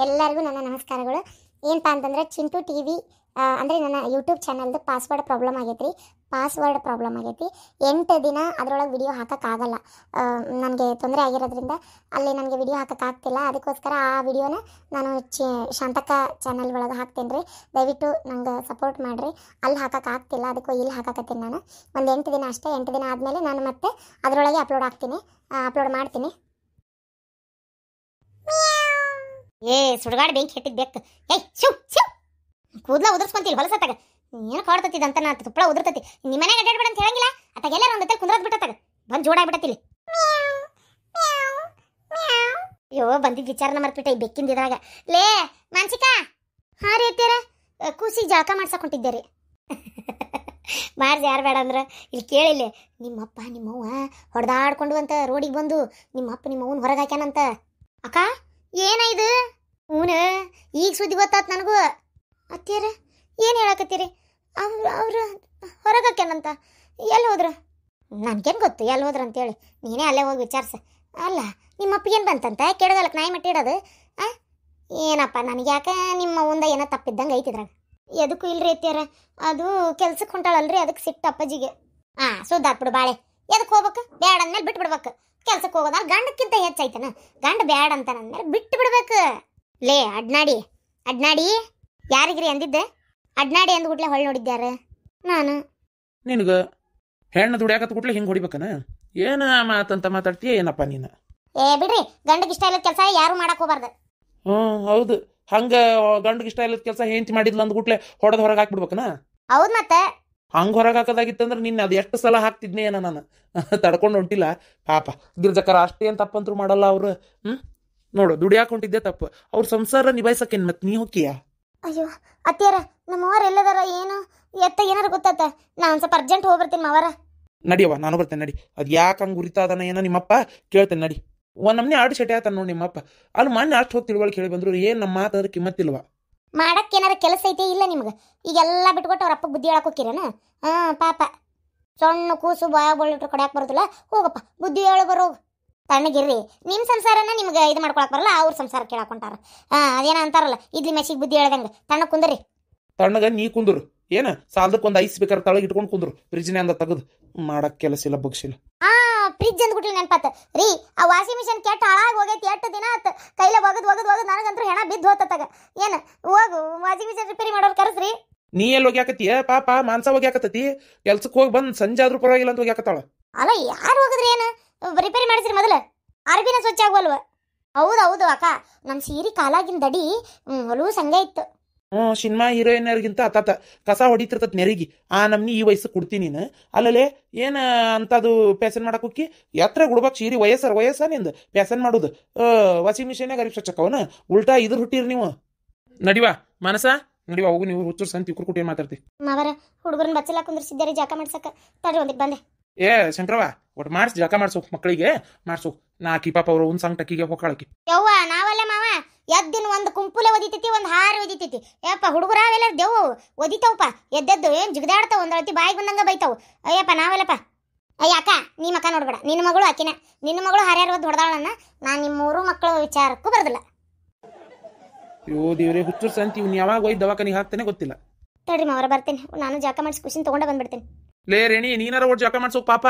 ಎಲ್ಲರಿಗೂ ನನ್ನ ನಮಸ್ಕಾರಗಳು. ಏನಪ್ಪ ಅಂತಂದರೆ ಚಿಂಟು ಟಿ ವಿ ಅಂದರೆ ನನ್ನ ಯೂಟ್ಯೂಬ್ ಚಾನಲ್ದು ಪಾಸ್ವರ್ಡ್ ಪ್ರಾಬ್ಲಮ್ ಆಗೈತೆ ರೀ. 8 ದಿನ ಅದರೊಳಗೆ ವಿಡಿಯೋ ಹಾಕೋಕ್ಕಾಗಲ್ಲ. ನನಗೆ ತೊಂದರೆ ಆಗಿರೋದ್ರಿಂದ ಅಲ್ಲಿ ನನಗೆ ವಿಡಿಯೋ ಹಾಕೋಕ್ಕಾಗ್ತಿಲ್ಲ. ಅದಕ್ಕೋಸ್ಕರ ಆ ವಿಡಿಯೋನ ನಾನು ಶಾಂತಕ್ಕ ಚಾನಲ್ ಒಳಗೆ ಹಾಕ್ತೇನೆ ರೀ. ದಯವಿಟ್ಟು ನಂಗೆ ಸಪೋರ್ಟ್ ಮಾಡಿರಿ. ಅಲ್ಲಿ ಹಾಕೋಕ್ಕಾಗ್ತಿಲ್ಲ, ಅದಕ್ಕೂ ಇಲ್ಲಿ ಹಾಕಕತ್ತೀನಿ ನಾನು. ಒಂದು 8 ದಿನ ಅಷ್ಟೇ. 8 ದಿನ ಆದಮೇಲೆ ನಾನು ಮತ್ತೆ ಅದರೊಳಗೆ ಅಪ್ಲೋಡ್ ಮಾಡ್ತೀನಿ. ಸುಡುಗಾಡು ಬೆಂಕಿ ಹೆಟ್ಟಿದ್ಬೇಕು. ಕೂದಲ ಉದುರ್ಸ್ಕೊಂತಿಲ್ಲ ಹೊಲಸತ್ತಾಗ ಏನು ಕಾಡ್ತತಿದ ಅಂತ ನಾ ತುಪ್ಪಳ ಉದುರ್ತತಿ. ನಿಮ್ಮ ಮನೆಗೆ ಅಡ್ಡಾಡ್ಬೇಡ ಅಂತ ಹೇಳಂಗಿಲ್ಲ. ಅತ್ತಾಗೆಲ್ಲ ಒಂದು ಹೊತ್ತಲ್ಲಿ ಕುಂದ್ರದ್ ಬಿಟ್ಟತ್ತಾಗ ಬಂದು ಜೋಡಾಗ್ಬಿಟ್ಟತಿಲ್ಲಿ. ಅಯ್ಯೋ ಬಂದಿದ್ದ ವಿಚಾರನ ಮರ್ತ್ಬಿಟ್ಟೆ ಈ ಬೆಕ್ಕಿಂದ ಇದ್ರಾಗ. ಲೇ ಮಾನಸಿಕಾ, ಹಾಂ ರೀ ಅತ್ಯಾರ, ಕೂಸಿಗೆ ಜಳಕ ಮಾಡ್ಸಕೊಂಡಿದ್ದೆ ರೀ. ಮಾರ್ಜಿ ಯಾರು ಬೇಡ ಅಂದ್ರೆ ಇಲ್ಲಿ ಕೇಳಿಲ್ಲ. ನಿಮ್ಮಪ್ಪ ನಿಮ್ಮವ್ವ ಹೊಡೆದಾಡ್ಕೊಂಡು ಅಂತ ರೋಡಿಗೆ ಬಂದು ನಿಮ್ಮಪ್ಪ ನಿಮ್ಮವ್ವನ ಹೊರಗೆ ಹಾಕ್ಯಾನಂತ. ಅಕ್ಕ ಏನ ಇದು? ಹೂನು ಈಗ ಸುದ್ದಿ ಗೊತ್ತಾತ್ ನನಗೂ. ಅತ್ಯಾರ ಏನು ಹೇಳಕತ್ತೀರಿ? ಅವ್ರು ಹೊರಗೆ ಹಾಕ್ಯಾನಂತ. ಎಲ್ಲಿ ಹೋದ್ರು? ನನಗೇನು ಗೊತ್ತು ಎಲ್ಲಿ ಹೋದ್ರು ಅಂತೇಳಿ. ನೀನೇ ಅಲ್ಲೇ ಹೋಗಿ ವಿಚಾರಿಸ. ಅಲ್ಲ ನಿಮ್ಮಪ್ಪಗೇನು ಬಂತಂತ ಕೆಡಗಲಕ್ಕೆ ನಾಯಿ ಮಟ್ಟಿಡೋದು? ಏನಪ್ಪ ನನಗೆ ಯಾಕೆ ನಿಮ್ಮ ಮುಂದೆ ಏನೋ ತಪ್ಪಿದ್ದಂಗೆ ಐತಿದ್ರಾಗ. ಎದಕ್ಕೂ ಇಲ್ರಿ ಅತ್ಯಾರ, ಅದು ಕೆಲ್ಸಕ್ಕೆ ಹೊಂಟಾಳಲ್ರಿ, ಅದಕ್ಕೆ ಸಿಟ್ಟು ಅಪ್ಪಾಜಿಗೆ. ಸುದ್ದಾತ್ಬಿಡು ಬಾಳೆ. ಎದಕ್ಕೆ ಹೋಗ್ಬೇಕು? ಬ್ಯಾಡ ಅಂದ್ಮೇಲೆ ಬಿಟ್ಟು ಬಿಡ್ಬೇಕು. ಕೆಲ್ಸಕ್ಕೆ ಹೋಗೋದ ಗಂಡಕ್ಕಿಂತ ಹೆಚ್ಚಾಯ್ತಾನ. ಗಂಡ ಬ್ಯಾಡ ಅಂತ ಅಂದ್ಮೇಲೆ ಬಿಟ್ಟು ಬಿಡ್ಬೇಕು. ಲೇ ಅಡ್ನಾಡಿ ಯಾರಿಗ್ರಿ ಅಂದಿದ್ದೆ? ಅಡ್ನಾಡಿ ಅಂದ್ಬಿಟ್ಲೆ ಹೊಳ್ಳಿ ನೋಡಿದ್ಯಾರ ನಾನು. ನಿನಗ ಹೆಣ್ಣು ದುಡಿಯಾಕತ್ ಬಿಟ್ಲೆ ಹಿಂಗೆ ಹೊಡಿಬೇಕನ? ಏನ ಮಾತಂತ ಮಾತಾಡ್ತೀಯ ಏನಪ್ಪ ನೀನು? ಬಿಡ್ರಿ, ಗಂಡಗೆ ಇಷ್ಟ ಇಲ್ಲದ ಕೆಲಸ ಯಾರು ಮಾಡಕ್ ಹೋಗ್ಬಾರ್ದು. ಹೌದು, ಹಂಗ ಗಂಡಗೆ ಇಷ್ಟ ಇಲ್ಲದ ಕೆಲಸ ಹೆಂಡತಿ ಮಾಡಿದ್ಲ ಅಂದ್ಬಿಟ್ಲೆ ಹೊಡೆದ್ ಹೊರಗೆ ಹಾಕ್ಬಿಡ್ಬೇಕನ? ಹೌದು ಮತ್ತೆ ಹಂಗೆ ಹೊರಗೆ ಹಾಕೋದಾಗಿತ್ತಂದ್ರೆ ನಿನ್ನ ಅದು ಎಷ್ಟು ಸಲ ಹಾಕ್ತಿದ್ನಿ ಏನ ನಾನು ತಡ್ಕೊಂಡು ಹೊಂಟಿಲ್ಲ. ಪಾಪ ಗಿರ್ಜಕ್ಕರ ಅಷ್ಟೇನು ತಪ್ಪಂತರೂ ಮಾಡಲ್ಲ ಅವರು. ನೋಡು ದುಡಿಯಾಕ ಹೊಂಟಿದ್ದೆ ತಪ್ಪು, ಅವ್ರ ಸಂಸಾರ ನಿಭಾಯಿಸಕ್ಕೇನು ಮತ್ತೆ ನೀ ಹೋಗ್ತೀಯ? ಅಯ್ಯೋ ಅತ್ಯಾರ, ನಮ್ಮವ್ರು ಎಲ್ಲದಾರ ಏನು ಎತ್ತ ಏನಾರು ಗೊತ್ತಾತ? ನಾನು ಸ್ವಲ್ಪ ಅರ್ಜೆಂಟ್ ಹೋಗ್ಬರ್ತೀನಿ ಮಾವರ. ನಡಿಯವ್ವ, ನಾನು ಬರ್ತೇನೆ ನಡಿ. ಅದು ಯಾಕೆ ಹಂಗೆ ಉರಿತಾದನ ಏನೋ ನಿಮ್ಮಪ್ಪ ಕೇಳ್ತೇನೆ ನಡಿ. ಒಂದು ನಮ್ನೆ ಆಡು ಶೆಟೆ ಆತ ನೋಡಿ ನಿಮ್ಮಪ್ಪ. ಅಲ್ಲಿ ಮೊನ್ನೆ ಅಷ್ಟು ಹೋಗಿ ತಿಳುವಳಿಕೆ ಹೇಳಿ ಬಂದ್ರು, ಏನು ನಮ್ಮ ಮಾತಾದ್ರೆ ಕಿಮ್ಮತ್ತಿಲ್ವ? ಮಾಡಕ್ಕೆ ಏನಾರ ಕೆಲಸ ಐತೆ ಇಲ್ಲ ನಿಮ್ಗೆ? ಈಗೆಲ್ಲ ಬಿಟ್ಕೊಟ್ಟು ಅವ್ರ ಅಪ್ಪಗೆ ಬುದ್ಧಿ ಹೇಳಕ್ ಹೋಗಿರೇನ? ಪಾಪ ಸಣ್ಣ ಕೂಸು ಬಾಯ ಬೋಳಿಟ್ರು ಕಡೆಯಾಕೆ ಬರೋದಿಲ್ಲ. ಹೋಗಪ್ಪ ಬುದ್ಧಿ ಹೇಳು ಬರೋಗು. ತಣ್ಣಗಿರ್ರಿ. ನಿಮ್ಮ ಸಂಸಾರನ ನಿಮ್ಗೆ ಇದು ಮಾಡ್ಕೊಳಕ್ ಬರಲ್ಲ, ಅವ್ರ ಸಂಸಾರ ಕೇಳಾಕೊಂಟಾರ. ಅದೇನ ಅಂತಾರಲ್ಲ, ಇಡ್ಲಿ ಮೆಸಿಗೆ ಬುದ್ಧಿ ಹೇಳ್ದಂಗೆ ತಣ್ಣ ಕುಂದ್ರಿ. ತಣ್ಣಗ ನೀ ಕುಂದ್ರು ಏನ ಸಾಲದಕ್ಕೊಂದು ಐಸ್ ಬೇಕಾದ್ರೆ ತಳಗೆ ಇಟ್ಕೊಂಡು ಕುಂದ್ರು. ಫ್ರಿಜ್ನೇ ಅಂದ ತೆಗೆದು ಮಾಡಕ್ ಕೆಲಸ ಇಲ್ಲ ಬಗ್ಸಿಲ್ಲ. ಫ್ರಿಜ್ ಅಂದ್ಬಿಟ್ಲಿ ನೆನಪಾತ ರೀ. ಆ ವಾಷಿಂಗ್ ಮಿಷನ್ ಕೆಟ್ಟ ಹಾಳಾಗಿ ಹೋಗೈತಿ. 8 ದಿನ ಆತ ಕೈಲ ಒಗದು ನನಗಂತೂ ಹೆಣ ಬಿದ್ದು ಹೋತತ್ತಾಗ. ಏನು ಹೋಗು ವಾಷಿಂಗ್ ಮಿಷನ್ ರಿಪೇರಿ ಮಾಡೋರು ಕರೆಸ್ರಿ. ನೀ ಎಲ್ಲಿ ಹೋಗ್ಯಾಕತ್ತೀಯ? ಪಾಪ ಮಾನ್ಸ ಹೋಗ್ಯಾಕತ್ತತಿ. ಕೆಲ್ಸಕ್ಕೆ ಹೋಗಿ ಬಂದು ಸಂಜೆ ಆದ್ರೂ ಪರವಾಗಿಲ್ಲ ಅಂತ ಹೋಗ್ಯಾಕತ್ತಾಳ. ಅಲ್ಲ ಯಾರು ಹೋಗಿದ್ರಿ? ಏನು ರಿಪೇರಿ ಮಾಡಿಸ್ರಿ ಮೊದಲು. ಅರ್ಬಿನ ಸ್ವಚ್ಛ ಆಗುವಲ್ವ? ಹೌದು ಅಕ್ಕ, ನನ್ನ ಸೀರೆ ಕಾಲಾಗಿನ ದಡಿ ಹೊಲವು ಸಂಗೆ ಇತ್ತು. ಸಿನಿಮಾ ಹೀರೋಯಿನರ್ಗಿಂತ ಅತ್ತಾತ ಕಸ ಹೊಡಿತಿರ್ತತ್ ನೆರಿಗೆ. ನಮ್ನಿ ಈ ವಯಸ್ಸು ಕೊಡ್ತೀನಿ ನೀನು. ಅಲ್ಲಲ್ಲೇ ಏನು ಅಂತದು ಪ್ಯಾಸನ್ ಮಾಡಕ್ ಹೋಗಿ ಎತ್ರ ಗುಡ್ಬಾಕ್ ಸೀರಿ ವಯಸ್ಸ ನಿಂದು ಪ್ಯಾಸನ್ ಮಾಡೋದು. ವಾಷಿಂಗ್ ಮಿಷಿನ್ಯಾಗ ಅರಿವಿ ಸ್ವಚ್ಛಕ್ಕವನ ಉಲ್ಟಾ ಇದ್ರ ಹುಟ್ಟಿರಿ ನೀವು. ನಡಿವಾ ಮನಸ ನಡಿವಾ, ಹೋಗು. ನೀವು ಹುಚ್ಚರು ಸಂತಿ ಇಕ್ರು ಕುಟಿ ಮಾತಾಡ್ತಿ. ಮಾವರ ಹುಡುಗರನ್ನ ಬಚ್ಚಲ ಕುಂದ್ರಿಸಿದ್ದಾರೆ ಜಾಕ ಮಾಡ್ಸಕ್ಕ. ತಡ್ರಿ ಒಂದಿಟ್ಟು ಬಂದೆ. ಶಂಕರವ ಒಟ್ಟು ಮಾಡಿಸಿ ಜಾಕ ಮಾಡ್ಸೋಕ್ ಮಕ್ಕಳಿಗೆ ಮಾಡ್ಸೋ. ನಾಕಿ ಪಾಪ ಅವ್ರು ಒಂದು ಸಂಗ್ ಟಕ್ಕಿಗೆ ಹೋಗಾಳಕಿ. ಯವ್ವ ನಾವಲ್ಲ ಮಾವ, ಎದ್ದಿನ ಒಂದು ಕುಂಪುಲೆ ಒದಿತೈತಿ, ಒಂದು ಹಾರ ಒದಿತೈತಿ. ಯಪ್ಪ ಹುಡುಗರ ಅವೆಲ್ಲ ದೇವು ಒದಿತಾವಪ್ಪ. ಎದ್ದೆದ್ದು ಏನು ಜಿಗದಾಡ್ತಾವ, ಒಂದು ಅಳತಿ ಬಾಯಿಗೆ ಬಂದಂಗ ಬೈತಾವು. ಅಯ್ಯಪ್ಪ ನಾವೆಲ್ಲಪ್ಪ. ಅಕ್ಕ ನೀ ಮಕ್ಕ ನೋಡ್ಬೇಡ. ನಿನ್ನ ಮಗಳು ಆಕಿನ, ನಿನ್ನ ಮಗಳು ಹರ್ಯಾರ ಒದ್ದು ಹೊಡೆದಾಳನ್ನ. ನಾನು ನಿಮ್ಮ 3 ಮಕ್ಕಳ ವಿಚಾರಕ್ಕೂ ಬರೋದಿಲ್ಲ. ಯೋ ದೇವ್ರೆ, ಹುಚ್ಚರು ಸಂತಿ ಇವ್ನು ಯಾವಾಗ ಹೋಗಿ ದವಾಖಾನಿಗೆ ಹಾಕ್ತಾನೆ ಗೊತ್ತಿಲ್ಲ. ತಡ್ರಿ ಮಾವರ ಬರ್ತೇನೆ, ನಾನು ಜಾಕ ಮಾಡಿಸಿ ಖುಷಿನ ತಗೊಂಡ ಬಂದ್ಬಿಡ್ತೇನೆ. ಲೇ ರೇಣಿ, ನೀನಾರ ಒಟ್ಟು ಜಾಕ ಮಾಡ್ಸೋಕ್ ಪಾಪ.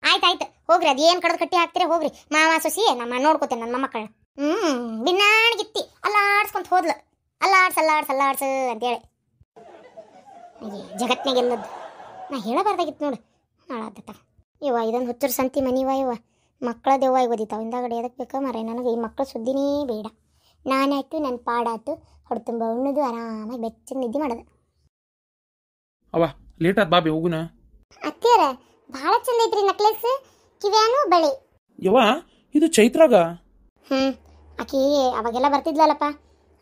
ಆಯ್ತು ಹೋಗ್ರಿ. ಅದು ಏನು ಕಡ್ದು ಕಟ್ಟಿ ಹಾಕ್ತೀರಿ ಹೋಗ್ರಿ. ಮಾವ ಸೊಸಿ ನಮ್ಮ ನೋಡ್ಕೋತೇನೆ ನನ್ನ ಮೊಮ್ಮಕ್ಕಳನ್ನ. ಬಿನ್ನಾಣಿಗಿತ್ತಿ ಅಲ್ಲಾಡ್ಸ್ಕೊಂತ ಹೋದ್ಲು. ಅಲ್ಲಾಡ್ಸ್ ಅಂತೇಳಿ ಜಗತ್ನಾಗ ಎಲ್ಲದ್ದು ನಾ ಹೇಳಬಾರ್ದಾಗಿತ್ತು ನೋಡು. ಹಾಳಾದತ್ತ ಇದೊಂದು ಹುಚ್ಚರು ಸಂತಿ ಮನಿವ ಮಕ್ಕಳ ದೆವ್ವ ಓದಿತಾವ. ಹಿಂದಾಗಡೆ ಎದಕ್ಕೆ ಬೇಕಾ ಮರ. ನನಗೆ ಈ ಮಕ್ಕಳ ಸುದ್ದಿನೇ ಬೇಡ. ನಾನಾಯ್ತು ನನ್ನ ಪಾಡಾಯ್ತು, ಹೊಡೆ ತುಂಬ ಉಣ್ಣದು ಆರಾಮಾಗಿ ಬೆಚ್ಚಗೆ ನಿದ್ದೆ ಮಾಡೋದು. ಅವ ಲೇಟ್ ಆದ ಬಾಬಿ ಹೋಗುನ. ಅತ್ತೀರ ಭಾಳ ಚಂದ ಐತ್ರಿ ನೆಕ್ಲೆಸ್, ಕಿವ್ಯಾನು ಬಳೆ. ಯವ್ವ ಇದು ಚೈತ್ರಾಗ? ಆಕಿ ಅವಾಗೆಲ್ಲ ಬರ್ತಿದ್ಲಲ್ಲಪ್ಪ.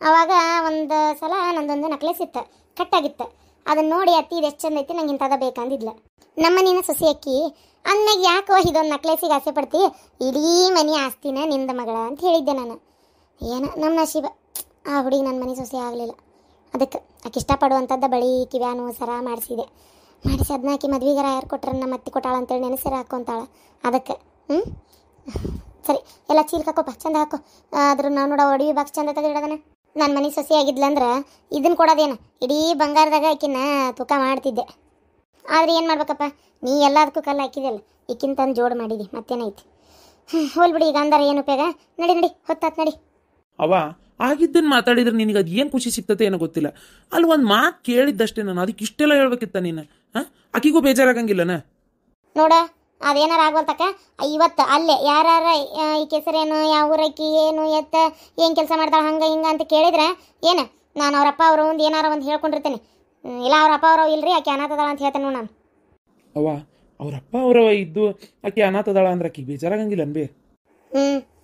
ಅವಾಗ ಒಂದು ಸಲ ನಂದೊಂದು ನೆಕ್ಲೆಸ್ ಇತ್ತು, ಕಟ್ಟಾಗಿತ್ತು. ಅದನ್ನ ನೋಡಿ ಅತ್ತಿ ಇದು ಎಷ್ಟು ಚಂದ ಐತಿ, ನಂಗೆ ಇಂಥದ ಬೇಕಂದಿದ್ಲ. ನಮ್ಮನಿನ ಸೊಸಿ ಅಕ್ಕಿ ಅಂದ್ಮ್ಯಾಗ ಯಾಕೋ ಇದೊಂದು ನೆಕ್ಲೆಸಿಗೆ ಆಸೆ ಪಡ್ತಿ, ಇಡೀ ಮನೆ ಆಸ್ತಿನ ನಿಂದ ಮಗಳ ಅಂತ ಹೇಳಿದ್ದೆ ನಾನು. ಏನೋ ನಮ್ಮ ನಶೀಬ, ಆ ಹುಡುಗಿ ನನ್ನ ಮನೆ ಸೊಸೆ ಆಗಲಿಲ್ಲ. ಅದಕ್ಕೆ ಆಕೆ ಇಷ್ಟಪಡುವಂಥದ್ದು ಬಳಿ ಕಿವ್ಯಾನು ಸರ ಮಾಡಿಸಿದೆ. ಮಾಡಿಸಿ ಅದನ್ನ ಆಕಿ ಮದ್ವಿಗಾರ ಯಾರು ಕೊಟ್ರ ನಮ್ಮ ಅತ್ತಿ ಕೊಟ್ಟಾಳ ಅಂತೇಳಿ ನೆನೆಸಿರ ಹಾಕೊಂತಾಳ. ಅದಕ್ಕೆ ಸರಿ ಎಲ್ಲ ಚೀಲ್ಕ ಹಾಕೋಪ್ಪ, ಚಂದ ಹಾಕೋ. ಅದ್ರ ನಾವು ನೋಡೋ ಒಡವಿ ಬಾಕ್ಸ್ ಚಂದ ತೆಗೆದಿಡೋದನ್ನ. ನನ್ನ ಮನೆ ಸೊಸೆ ಆಗಿದ್ಲಂದ್ರೆ ಇದನ್ನು ಕೊಡೋದೇನು ಇಡೀ ಬಂಗಾರದಾಗ ಆಕಿನ ತೂಕ ಮಾಡ್ತಿದ್ದೆ. ಆದ್ರೆ ಏನು ಮಾಡ್ಬೇಕಪ್ಪ, ನೀ ಎಲ್ಲದಕ್ಕೂ ಕಲ್ಲು ಹಾಕಿದೆಯಲ್ಲ, ಈಕಿನ ತಂದು ಜೋಡು ಮಾಡಿದಿ, ಮತ್ತೇನೈತಿ. ಹೋಲ್ಬಿಡಿ, ಈಗ ಅಂದಾರ ಏನು ಉಪಯೋಗ. ನಡಿ ಹೊತ್ತಾತ್ ನಡಿ. ಅವ ಆಗಿದ್ದನ್ನು ಮಾತಾಡಿದ್ರೆ ನಿನಗೆ ಅದು ಏನು ಖುಷಿ ಸಿಗ್ತತೆ ಏನೋ ಗೊತ್ತಿಲ್ಲ. ಅಲ್ಲಿ ಒಂದು ಮಾತು ಕೇಳಿದ್ದಷ್ಟೇ, ನಾನು ಅದಕ್ಕೆ ಇಷ್ಟೆಲ್ಲ ಹೇಳ್ಬೇಕಿತ್ತ ನೀನು? ಆಕಿಗೂ ಬೇಜಾರಾಗಂಗಿಲ್ಲನ? ನೋಡ, ಅದೇನಾರ ಆಗ್ವಲ್ತಕ್ಕ ಇವತ್ತು ಅಲ್ಲೇ ಯಾರ ಈ ಕೆಸರೇನು, ಯಾವ ಊರಕ್ಕಿ, ಏನು ಎತ್ತ, ಏನು ಕೆಲಸ ಮಾಡ್ತಾಳೆ, ಹಂಗೆ ಹಿಂಗೆ ಅಂತ ಕೇಳಿದ್ರೆ ಏನು ನಾನು ಅವ್ರಪ್ಪ ಅವರು ಒಂದು ಏನಾರ ಒಂದು ಹೇಳ್ಕೊಂಡಿರ್ತೇನೆ. ಇಲ್ಲ ಅವ್ರಪ್ಪ ಅವರು ಇಲ್ರಿ ಆಕೆ ಅನಾಥದಾಳ ಅಂತ ಹೇಳ್ತೇನೆ ನಾನು. ಅವ್ವ ಅವ್ರಪ್ಪ ಅವರವ ಇದ್ದು ಆಕೆ ಅನಾಥದಾಳ ಅಂದ್ರೆ ಆಕೆ ಬೇಜಾರಾಗಂಗಿಲ್ಲ ಅನ್ಬೇ?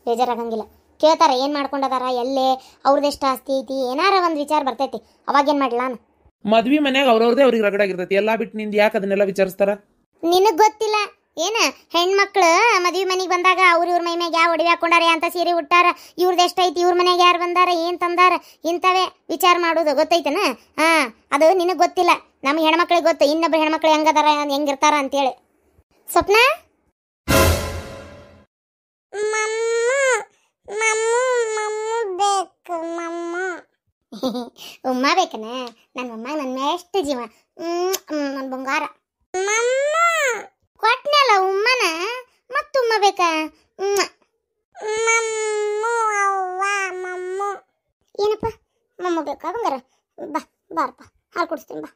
ಬೇಜಾರಾಗಂಗಿಲ್ಲ. ಕೇಳ್ತಾರೆ ಏನು ಮಾಡ್ಕೊಂಡದಾರ, ಎಲ್ಲೇ ಅವ್ರದ್ದೆಷ್ಟು ಆಸ್ತಿ ಐತಿ, ಏನಾರ ಒಂದು ವಿಚಾರ ಬರ್ತೈತಿ. ಅವಾಗೇನು ಮಾಡಲ್ಲ ನಾನು. ಮದ್ವಿ ಮನ್ಯಾಗ ಅವ್ರವ್ರದೇ ಅವ್ರಿಗೆ ರಗಡಾಗಿರ್ತೈತಿ, ಎಲ್ಲ ಬಿಟ್ಟು ನಿಂದು ಯಾಕೆ ಅದನ್ನೆಲ್ಲ ವಿಚಾರಿಸ್ತಾರ? ನಿನಗೆ ಗೊತ್ತಿಲ್ಲ ಏನ, ಹೆಣ್ಮಕ್ಳು ಮದುವೆ ಮನೆಗೆ ಬಂದಾಗ ಇವ್ರ ಮೈ ಮ್ಯಾಗ ಯಾವ ಒಡವೆ ಹಾಕೊಂಡಾರ, ಅಂತ ಸೀರೆ ಉಟ್ಟಾರ, ಇವ್ರದ್ದು ಎಷ್ಟೈತಿ, ಇವ್ರ ಮನೆಗೆ ಯಾರು ಬಂದಾರ, ಏನು ತಂದಾರ, ಇಂಥವೇ ವಿಚಾರ ಮಾಡೋದು ಗೊತ್ತೈತನ? ಅದು ನಿನಗೆ ಗೊತ್ತಿಲ್ಲ, ನಮ್ಗೆ ಹೆಣ್ಮಕ್ಳಿಗೆ ಗೊತ್ತು ಇನ್ನೊಬ್ರು ಹೆಣ್ಮಕ್ಳು ಹೆಂಗದಾರ, ಹೆಂಗಿರ್ತಾರ ಅಂತೇಳಿ. ಸ್ವಪ್ನ ಉಮ್ಮ ಬೇಕನ? ನನ್ನ ಅಮ್ಮ ನನ್ನ ಎಷ್ಟು ಜೀವ, ನನ್ನ ಬಂಗಾರ. ಕೊಟ್ನಲ್ಲ ಉಮ್ಮನ, ಮತ್ತುಮ್ಮ ಬೇಕಾ? ಏನಪ್ಪ ಮಮ್ಮ ಬೇಕಾ ಬಂಗಾರ? ಬಾರಪ್ಪ ಹಾಲು ಕುಡಿಸ್ತೀನಿ ಬಾ.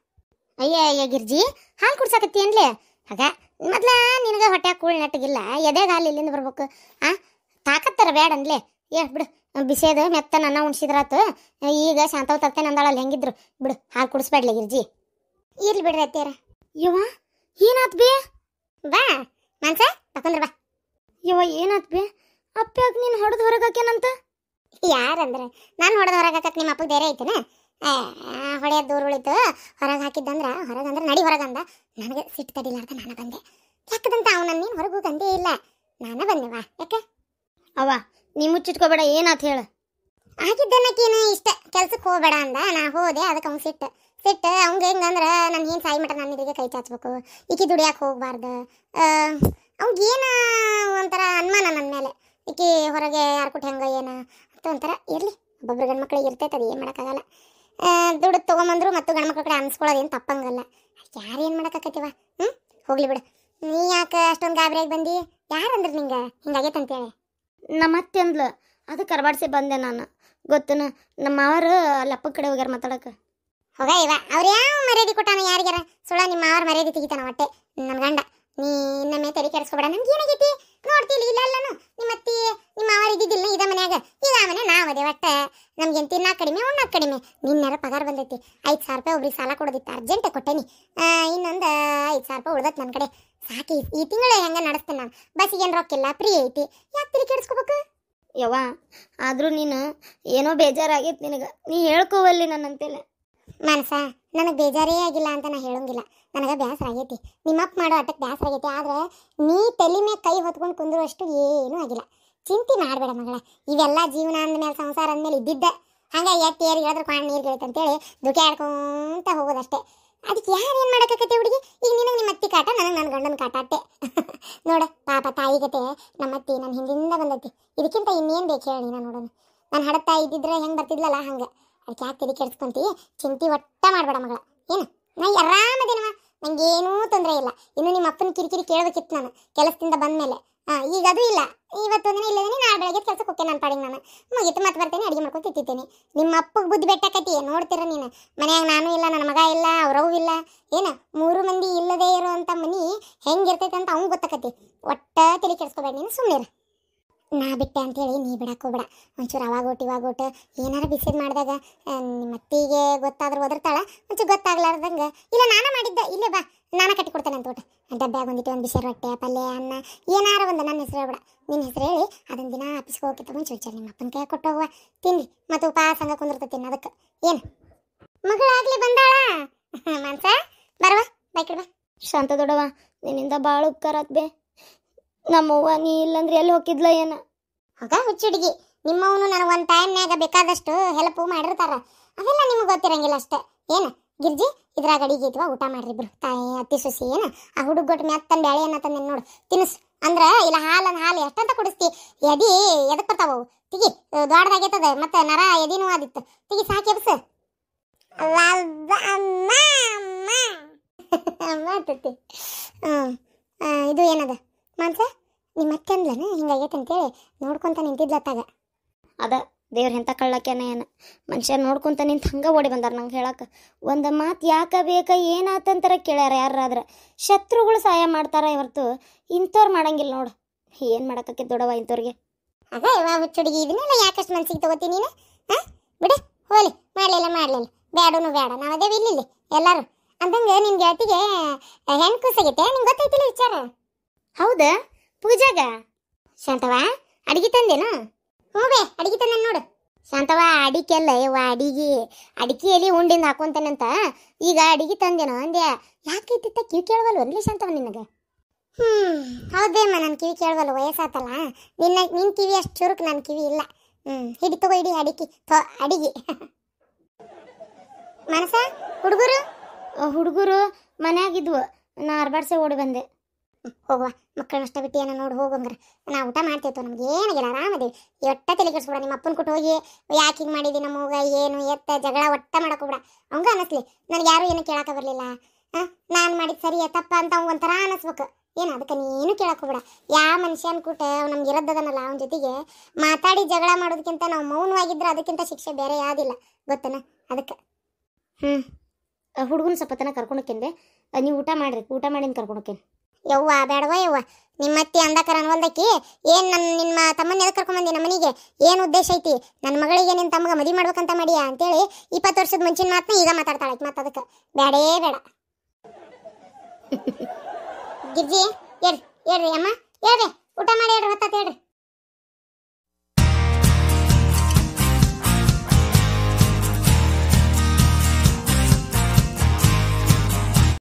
ಅಯ್ಯ ಗಿರ್ಜಿ, ಹಾಲು ಕುಡ್ಸಾಕತ್ತಿ ಅನ್ಲೇ? ಆಗ ಮೊದ್ಲ ನಿನಗೆ ಹೊಟ್ಟೆ ಕೂಳ್ ನೆಟ್ಟಗಿಲ್ಲ, ಎದೆಗೆ ಹಾಲು ಇಲ್ಲಿಂದ ಬರ್ಬೇಕು? ತಾಕತ್ತಾರ ಬೇಡ ಅನ್ಲೇ. ಬಿಡು, ಬಿಸಿಯದು ಮೆತ್ತ ನನ್ನ ಉಣ್ಸಿದ್ರಾತು. ಈಗ ಶಾಂತವ್ ತರ್ತೇನೆ ಅಂದಾಳಲ್ಲಿ, ಹೆಂಗಿದ್ರು ಬಿಡು, ಹಾಲು ಕುಡಿಸ್ಬೇಡ್ಲಿ ಗಿರ್ಜಿ. ಇರ್ಲಿ ಬಿಡ್ರಿ ಅತ್ತೀರ. ಯವ್ವ ಏನಾತ್ ಬೇ? ಬಾ ಮಾನ್ಸ ತಕೊಂಡ್ರ ಬಾ. ಯವ್ವ ಏನಾತ್ ಬೇ? ಅಪ್ಪ್ಯಾಗ ನೀನು ಹೊಡೆದು ಹೊರಗಾಕೇನಂತ? ಯಾರಂದ್ರೆ ನಾನು ಹೊಡೆದು ಹೊರಗಾಕಕ್ಕೆ ನಿಮ್ಮ ಅಪ್ಪಗೆ ಧೈರ್ಯ ಐತೇನ? ಹೊಡೆಯೋದು ದೂರ ಉಳಿತು, ಹೊರಗೆ ಹಾಕಿದ್ದಂದ್ರೆ ಹೊರಗಂದ್ರೆ ನಡಿ ಹೊರಗಂದ. ನನಗೆ ಸಿಟ್ಟು ತಡಿಲಾರ್ದ ನಾನು ಬಂದೆ. ಯಾಕದಂತ ಅವನ ನೀನು ಹೊರಗೆ ಹೋಗಂದೇ ಇಲ್ಲ, ನಾನು ಬಂದೆವಾ. ಯಾಕೆ ಅವ್ವ ನೀ ಮುಚ್ಚಿಟ್ಕೋಬೇಡ, ಏನಾತ್ ಹೇಳ? ಆಗಿದ್ದನ್ನಕ್ಕೇನು ಇಷ್ಟ ಕೆಲ್ಸಕ್ಕೆ ಹೋಗಬೇಡ ಅಂದ, ನಾ ಹೋದೆ. ಅದಕ್ಕೆ ಅವ್ನು ಸಿಟ್ಟು ಅವಂಗೆ ಹೆಂಗಂದ್ರೆ ನಾನು ಏನು ಸಾಯಿ ಮಟ ನನ್ನ ಇದಿಗೆ ಕೈ ಚಾಚ್ಬೇಕು, ಈಕಿ ದುಡಿಯಾಕೆ ಹೋಗ್ಬಾರ್ದು. ಅವ್ಗೇನು ಒಂಥರ ಅನುಮಾನ ನನ್ನ ಮೇಲೆ, ಈಕಿ ಹೊರಗೆ ಯಾರು ಕೊಟ್ಟು ಹೆಂಗ ಏನು ಅಂತ ಒಂಥರ. ಇರಲಿ, ಒಬ್ಬೊಬ್ರು ಗಂಡು ಮಕ್ಳಿಗೆ ಇರ್ತೈತೆ, ಅದು ಏನು ಮಾಡೋಕ್ಕಾಗಲ್ಲ. ದುಡ್ಡು ತೊಗೊಂಬಂದ್ರು ಮತ್ತು ಗಂಡು ಮಕ್ಳ ಕಡೆ ಅನ್ಸ್ಕೊಳ್ಳೋದು ಏನು ತಪ್ಪಂಗಲ್ಲ. ಯಾರು ಏನು ಮಾಡೋಕ್ಕಾಕತ್ತೀವ? ಹೋಗ್ಲಿ ಬಿಡು. ನೀ ಯಾಕೆ ಅಷ್ಟೊಂದು ಗಾಬರಿಯಾಗಿ ಬಂದು? ಯಾರಂದ್ರೆ ನಿಂಗೆ ಹಿಂಗಾಗೈತೆ ಅಂತೇಳಿ? ನಮ್ಮ ಅತ್ತೆ ಅಂದ್ಲು, ಅದು ಕರ್ಬಾಡ್ಸಿ ಬಂದೆ ನಾನು. ಗೊತ್ತನ ನಮ್ಮ ಮಾವರು ಅಲ್ಲಿ ಅಪ್ಪ ಕಡೆ ಹೋಗ್ಯಾರ ಮಾತಾಡಕ್ಕೆ. ಹೋಗ ಇವ ಅವ್ರು ಯಾವ ಮರ್ಯಾದೆ ಕೊಟ್ಟಾನ ಯಾರಿಗಾರ? ಸುಳ್ಳ ನಿಮ್ಮ ಮಾವ್ರ ಮರ್ಯಾದೆ ತೆಗಿತಾನ ಹೊಟ್ಟೆ ನನ್ನ ಗಂಡ. ನೀ ಇನ್ನೊಮ್ಮೆ ತಲೆ ಕೆಡಿಸ್ಕೊಬೇಡ. ನಮ್ಗೆ ಏನಾಗೈತಿ ನೋಡ್ತಿಲ್ಲ, ಇಲ್ಲ ಅಲ್ಲನು ನಿಮ್ಮ ಅತ್ತಿ ನಿಮ್ಮ ಮಾವರು ಇದ್ದಿದ್ದಿಲ್ಲ ಇದ ಮನ್ಯಾಗ, ಈಗ ಆ ಮನೆ ನಾವದೆ. ಒಟ್ಟೆ ನಮ್ಗೇನು ತಿನ್ನಾಕ ಕಡಿಮೆ, ಉಣ್ಣಾಕ ಕಡಿಮೆ. ನಿನ್ನೆರ ಪಗಾರ ಬಂದೈತಿ, 5,000 ರೂಪಾಯಿ ಒಬ್ರಿಗೆ ಸಾಲ ಕೊಡೋದಿತ್ತು, ಅರ್ಜೆಂಟ್ ಕೊಟ್ಟೇನಿ. ಇನ್ನೊಂದು 5,000 ರೂಪಾಯಿ ಉಳ್ದತ್ ನನ್ನ ಕಡೆ. ಸಾಕಿ ಈ ತಿಂಗಳು ಹೆಂಗೆ ನಡೆಸ್ತೇನೆ ನಾನು. ಬಸ್ಸಿಗೆ ಏನು ರೊಕ್ಕಿಲ್ಲ, ಫ್ರೀ ಐತಿ, ಯಾಕೆ ತಲೆ ಕೆಡಿಸ್ಕೋಬೇಕು? ಯವ್ವ ಆದರೂ ನೀನು ಏನೋ ಬೇಜಾರಾಗೈತಿ ನಿನಗೆ, ನೀ ಹೇಳ್ಕೋವಲ್ಲಿ ನನ್ನಂತೇಳಿ. ಮನಸ ನನಗೆ ಬೇಜಾರೇ ಆಗಿಲ್ಲ ಅಂತ ನಾ ಹೇಳೋಂಗಿಲ್ಲ, ನನಗೆ ಬೇಸರ ಆಗೈತಿ. ನಿಮ್ಮಪ್ಪ ಮಾಡೋ ಆಟಕ್ಕೆ ಬೇಸರ ಆಗೈತಿ. ಆದರೆ ನೀ ತಲೆ ಮೇಲೆ ಕೈ ಹೊತ್ಕೊಂಡು ಕುಂದಿರುವಷ್ಟು ಏನೂ ಆಗಿಲ್ಲ. ಚಿಂತೆ ಮಾಡಬೇಡ ಮಗಳ, ಇವೆಲ್ಲ ಜೀವನ ಅಂದಮೇಲೆ ಸಂಸಾರ ಅಂದಮೇಲೆ ಇದ್ದಿದ್ದೆ. ಹಂಗಾಗಿ ಎತ್ತಿ ಏರಿ ಹೇಳಿದ್ರೆ ಕಾಣ್ ನೀರು ಗಿಳಿತ ಅಂತೇಳಿ ದುಃಖ ಆಡ್ಕೊಂತ ಹೋಗೋದಷ್ಟೇ. ಅದಕ್ಕೆ ಯಾರು ಏನು ಮಾಡೋಕ್ಕತ್ತೆ ಹುಡುಗಿ? ಈಗ ನಿನಗೆ ನಿಮ್ಮ ಅತ್ತಿ ಕಾಟ, ನನಗೆ ನನ್ನ ಗಂಡನ ಕಾಟ ಅಟ್ಟೆ. ನೋಡ ಪಾಪ ತಾಯಿ ಗತೆ ನಮ್ಮ ಅತ್ತಿ ನನ್ನ ಹಿಂದಿಂದ ಬಂದೈತಿ. ಇದಕ್ಕಿಂತ ಇನ್ನೇನು ಬೇಕು ಹೇಳಿ? ನಾನು ನೋಡೋಣ, ನಾನು ಹಡತಾ ಇದ್ದಿದ್ರೆ ಹೆಂಗೆ ಬರ್ತಿದ್ಲಲ್ಲ ಹಂಗೆ. ಅದಕ್ಕೆ ಯಾಕೆ ತಲೆ ಕೆಡಿಸ್ಕೊಂತಿ? ಚಿಂತೆ ಒಟ್ಟ ಮಾಡಬೇಡ ಮಗಳ. ಏನು ನಾ ಆರಾಮದೇನವ, ನಂಗೇನೂ ತೊಂದರೆ ಇಲ್ಲ. ಇನ್ನು ನಿಮ್ಮ ಅಪ್ಪನ ಕಿರಿಕಿರಿ ಕೇಳಬೇಕಿತ್ತು ನಾನು ಕೆಲಸದಿಂದ ಬಂದ ಮೇಲೆ. ಈಗ ಅದು ಇಲ್ಲ. ಇವತ್ತೊಂದಿನ ಇಲ್ಲದೇನೆ ನಾಳೆ ಬೆಳಗ್ಗೆ ಕೆಲಸಕ್ಕೆ ಹೋಗ್ತೇನೆ ನನ್ನ ಪಾಡಿಗೆ ನಾನು. ಮುಗಿತು ಮತ್ತೆ ಬರ್ತೇನೆ, ಅಡುಗೆ ಮಾಡ್ಕೊಂಡು ತಿಂತೀನಿ. ನಿಮ್ಮ ಅಪ್ಪಗೆ ಬುದ್ಧಿ ಬೆಟ್ಟಕತಿ ನೋಡ್ತೀರ ನೀನು. ಮನ್ಯಾಗ ನಾನು ಇಲ್ಲ, ನನ್ನ ಮಗ ಇಲ್ಲ, ಅವ್ರವು ಇಲ್ಲ. ಏನು 3 ಮಂದಿ ಇಲ್ಲದೇ ಇರುವಂಥ ಮನೆ ಹೆಂಗಿರ್ತೈತೆ ಅಂತ ಅವ್ನು ಗೊತ್ತಾಕತಿ. ಒಟ್ಟ ತಲೆ ಕೆಡಿಸ್ಕೋಬೇಡ ನೀನು, ಸುಮ್ಮನೆ ನಾ ಬಿಟ್ಟೆ ಅಂತೇಳಿ ನೀ ಬಿಡಕ್ಕೋಗ್ಬೇಡ. ಒಂಚೂರು ಅವಾಗೋಟು ಏನಾರ ಬಿಸಿದ್ ಮಾಡಿದಾಗ ನಿಮ್ಮ ಅತ್ತಿಗೆ ಗೊತ್ತಾದ್ರೂ ಒದರ್ತಾಳ. ಒಂಚೂರು ಗೊತ್ತಾಗ್ಲಾರ್ದಂಗೆ ಇಲ್ಲ ನಾನ ಮಾಡಿದ್ದೆ, ಇಲ್ಲೇ ಬಾ ನಾನ ಕಟ್ಟಿ ಕೊಡ್ತೇನೆ ಅಂತ ಊಟ. ಡಬ್ಬ್ಯಾಗ ಒಂದಿಟ್ಟು ಒಂದು ಬಿಸಿ ರೊಟ್ಟೆ ಪಲ್ಯ ಅನ್ನ ಏನಾರ ಒಂದು. ನನ್ನ ಹೆಸರು ಹೇಳ್ಬೇಡ, ನಿನ್ನ ಹೆಸರು ಹೇಳಿ ಅದೊಂದು ದಿನ ಆಫೀಸ್ಗೆ ಹೋಗ್ತಿತ್ತು ಮುಂಚೆ ನಿಮ್ಮ ಅಪ್ಪನ ಕೈ ಕೊಟ್ಟು ಹೋಗುವ ತಿನ್ನಿ. ಮತ್ತು ಉಪವಾಸ ಹಂಗೆ ಕುಂದಿರ್ತತೀನಿ. ಅದಕ್ಕೆ ಏನು ಮಗಳಾಗ್ಲಿ ಬಂದಾಳ ಮನ್ಸ ಬರವ ಬೈಕಿಡ್ ಬಾ. ಶಾಂತ ದೊಡವ ನಿನ್ನಿಂದ ಭಾಳ ಉಪಕಾರ ಆತ್ ಬೇ. ನಮ್ಮವ್ವ ನೀ ಇಲ್ಲಂದ್ರೆ ಎಲ್ಲಿ ಹೋಗಿದ್ಲ ಏನ? ಆಗ ಹುಚ್ಚುಡುಗಿ ನಿಮ್ಮವನು ನನಗೆ ಒಂದು ಟೈಮ್ನಾಗ ಬೇಕಾದಷ್ಟು ಹೆಲ್ಪ್ ಮಾಡಿರ್ತಾರ. ಅವೆಲ್ಲ ನಿಮ್ಗೆ ಗೊತ್ತಿರಂಗಿಲ್ಲ ಅಷ್ಟೇ. ಏನು ಗಿರ್ಜಿ ಇದ್ರಾಗ ಅಡಿಗೆ ಐತಿವ, ಊಟ ಮಾಡ್ರಿಬ್ರು ತಾಯಿ ಅತ್ತಿ ಸೊಸಿ. ಏನು ಆ ಹುಡುಗೊಟ್ಟು ಮೆತ್ತನ ಬ್ಯಾಳೆ ಅನ್ನ ತಂದೇನು ನೋಡು ತಿನ್ನಿಸ್ ಅಂದ್ರೆ. ಇಲ್ಲ ಹಾಲು ಎಷ್ಟಂತ ಕುಡಿಸ್ತಿ? ಎದಕ್ಕೆ ಬರ್ತಾವು? ತಿಗಿ ದೊಡ್ಡದಾಗೈತದ ಮತ್ತೆ ನರ ಎದಿನೂ ಆದಿತ್ತು ತಿಗಿ ಸಾಕಿ ಎಬ್ಸ ಮಾಡ್ತೈತಿ ಇದು ಏನದ ಮಾನ್ಸ ನಿಮ್ಮ ಮತ್ತೆ ಅಂದ್ಲನ ಹಿಂಗಾಗೈತೆ ಅಂತೇಳಿ ನೋಡ್ಕೊಂತ ನಿಂತಿದ್ಲತ್ತಾಗ ಅದ ದೇವ್ರ ಎಂಥ ಕಳ್ಳಕ್ಯಾನ ಏನು ಮನುಷ್ಯ ನೋಡ್ಕೊಂತ ನಿಂತು ಹಂಗೆ ಓಡಿ ಬಂದಾರ ನಂಗೆ ಹೇಳಕ್ಕೆ ಒಂದು ಮಾತು ಯಾಕೆ ಬೇಕ ಏನಾತಂತಾರ ಕೇಳ್ಯಾರ ಯಾರಾದ್ರೆ ಶತ್ರುಗಳು ಸಹಾಯ ಮಾಡ್ತಾರ ಹೊರತು ಇಂಥವ್ರು ಮಾಡಂಗಿಲ್ಲ ನೋಡು ಏನು ಮಾಡಕ್ಕೆ ದೊಡ್ಡವ ಇಂಥವ್ರಿಗೆ ಅದೇ ಹುಚ್ಚುಡುಗಿ ಇದನ್ನೆಲ್ಲ ಯಾಕಷ್ಟು ಮನ್ಸಿಗೆ ತಗೋತೀನಿ ನೀನು ಹಾಂ ಬಿಡು ಹೋಲಿ ಮಾಡಲಿಲ್ಲ ಬೇಡೂ ಬೇಡ ನಾವು ಅದೇವಿ ಇಲ್ಲಿ ಎಲ್ಲರೂ ಅಂದಂಗೆ ನಿನ್ನ ಗೆಳತಿಗೆ ಹೆಣ್ಣು ಕೂಸಾಗೈತೆ ನಿಂಗೆ ಗೊತ್ತೈತಿಲ್ಲ ವಿಚಾರ ಹೌದಾ ಪೂಜಾಗ ಶಾಂತವ ಅಡಿಗೆ ತಂದೇನು ಹ್ಞೂ ಬೇ ಅಡಿಗೆ ತಂದೆ ನೋಡು ಶಾಂತವ ಅಡಿಕೆಲ್ಲ ಯವ್ವ ಅಡಿಕೆಯಲ್ಲಿ ಉಂಡಿಂದ ಹಾಕೊಂತೇನಂತ ಈಗ ಅಡಿಗೆ ತಂದೇನೋ ಅಂದ್ಯಾ ಯಾಕೈತಿತ್ತ ಕಿವಿ ಕೇಳವಲ್ವ ಅನ್ಲಿ ಶಾಂತವ ನಿನಗೆ ಹೌದೇಮ್ಮ ನನ್ನ ಕಿವಿ ಕೇಳವಲ್ಲ ವಯಸ್ಸಾತಲ್ಲ ನಿನ್ನ ಕಿವಿ ಅಷ್ಟು ಚುರುಕು ನನ್ನ ಕಿವಿ ಇಲ್ಲ ಹಿಡಿ ತಗೋ ಹಿಡಿ ಅಡಿಗೆ ಮನಸ ಹುಡುಗರು ಮನ್ಯಾಗಿದ್ವು ನಾ ಅರ್ಬಾಡ್ಸೆ ಓಡಿ ಬಂದೆ ಹೋಗುವ ಮಕ್ಕಳನ್ನಷ್ಟ ಬಿಟ್ಟು ಏನೋ ನೋಡಿ ಹೋಗಂಗ್ರ ನಾ ಊಟ ಮಾಡ್ತೇವೆ ನಮ್ಗೆ ಏನಾಗಿಲ್ಲ ಆರಾಮದೇವಿ ಒಟ್ಟ ತಲೆ ಕೆಡಿಸ್ಬಿಡ ನಿಮ್ಮ ಅಪ್ಪನ ಕೊಟ್ಟು ಹೋಗಿ ಯಾಕೆ ಹಿಂಗೆ ಮಾಡಿದಿ ನಮ್ಮಗ ಏನು ಎತ್ತ ಜಗಳ ಒಟ್ಟ ಮಾಡಕೋಬಿಡ ಅವಂಗ ಅನಿಸ್ಲಿ ನನಗೆ ಯಾರು ಏನು ಕೇಳಕ್ಕೆ ಬರಲಿಲ್ಲ ನಾನು ಮಾಡಿದ ಸರಿ ತಪ್ಪ ಅಂತ ಅವಂಗ ಒಂಥರ ಅನಿಸ್ಬೇಕು ಏನು ಅದಕ್ಕೆ ನೀನು ಕೇಳಕೋಬಿಡ ಯಾವ ಮನುಷ್ಯನ ಕೂಟ ನಮ್ಗೆ ಇರೋದದನಲ್ಲ ಅವನ ಜೊತೆಗೆ ಮಾತಾಡಿ ಜಗಳ ಮಾಡೋದಕ್ಕಿಂತ ನಾವು ಮೌನವಾಗಿದ್ರೆ ಅದಕ್ಕಿಂತ ಶಿಕ್ಷೆ ಬೇರೆ ಯಾವುದಿಲ್ಲ ಗೊತ್ತನ ಅದಕ್ಕೆ ಹುಡುಗನ ಸ್ವಲ್ಪ ತನಕ ಕರ್ಕೊಂಡೋಕೇನ್ರೆ ನೀವು ಊಟ ಮಾಡಿನ ಕರ್ಕೊಂಡೋಕೇನು ಯವ್ವ ಬೇಡವ ಯವ್ವ ನಿಮ್ಮ ಅತ್ತಿ ಅಂದಕರ ಅನ್ವಲ್ದಕ್ಕಿ ಏನು ನಿಮ್ಮ ತಮ್ಮನ ಎದಕ್ಕೆ ಕರ್ಕೊಂಬಂದಿ ನಮ್ಮ ಮನೆಗೆ ಏನು ಉದ್ದೇಶ ಐತಿ ನನ್ನ ಮಗಳಿಗೆ ನಿನ್ನ ತಮ್ಮಗೆ ಮದುವೆ ಮಾಡ್ಬೇಕಂತ ಮಾಡಿಯಾ ಅಂತೇಳಿ 20 ವರ್ಷದ ಮುಂಚಿನ ಮಾತನ್ನ ಈಗ ಮಾತಾಡ್ತಾಳೆ ಮತ್ತೆ ಅದಕ್ಕೆ ಬೇಡೇ ಬೇಡ ಗಿರ್ಜಿ ಹೇಳ್ರಿ ಅಮ್ಮ ಹೇಳ್ರಿ